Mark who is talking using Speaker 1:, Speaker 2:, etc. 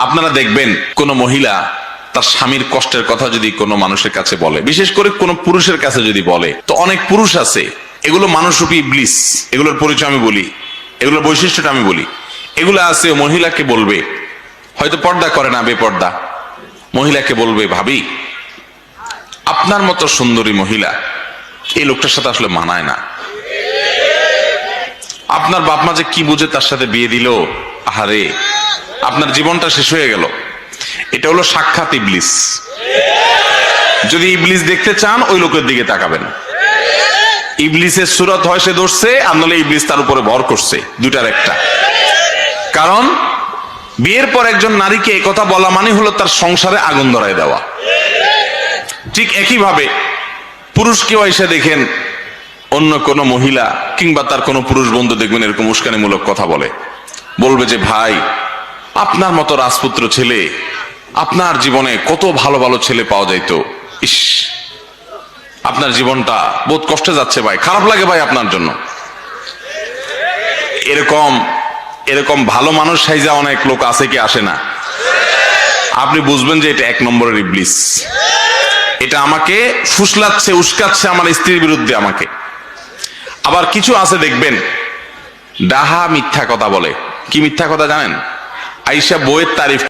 Speaker 1: আপনারা দেখবেন কোন মহিলা তার স্বামীর কষ্টের কথা যদি কোনো মানুষের কাছে বলে, বিশেষ করে কোনো পুরুষের কাছে যদি বলে, তো অনেক পুরুষ আছে, এগুলো মানুষরূপী ইবলিস, এগুলোর পরিচয় আমি বলি, এগুলোর বৈশিষ্ট্যটা আমি বলি। এগুলো আছে মহিলাকে বলবে, হয়তো পর্দা করে না, বেপর্দা, মহিলাকে বলবে, ভাবি আপনার মতো সুন্দরী মহিলা এই লোকটার সাথে আসলে মানায় না, আপনার বাপ মা যে কি বুঝে তার সাথে বিয়ে দিল, আহারে আপনার জীবনটা শেষ হয়ে গেল। এটা হলো সাক্ষাৎ ইবলিস। যদি ইবলিস দেখতে চান ওই লোকের দিকে তাকাবেন। ইবলিসের সুরত হয় সে ধরছে, আর নাহলে ইবলিস তার উপরে ভর করছে, দুটার একটা। কারণ বিয়ের পর একজন নারীকে এই কথা বলা মানে হলো তার সংসারে আগুন ধরায় দেওয়া। ঠিক একইভাবে পুরুষকেও এসে দেখেন অন্য কোন মহিলা কিংবা তার কোনো পুরুষ বন্ধু দেখবেন এরকম উস্কানিমূলক কথা বলে, বলবে যে ভাই আপনার মতো রাজপুত্র ছেলে, আপনার জীবনে কত ভালো ভালো ছেলে পাওয়া যাইতো, ইস আপনার জীবনটা বহুত কষ্টে যাচ্ছে ভাই, খারাপ লাগে ভাই আপনার জন্য। এরকম এরকম ভালো মানুষ সাইজা অনেক লোক আছে কি আসে না? আপনি বুঝবেন যে এটা এক নম্বরের ইবলিস। এটা আমাকে ফুসলাচ্ছে, উস্কাচ্ছে আমার স্ত্রীর বিরুদ্ধে আমাকে। আবার কিছু আছে দেখবেন ডাহা মিথ্যা কথা বলে। কি মিথ্যা কথা জানেন? আইসা বইয়ের তারিফ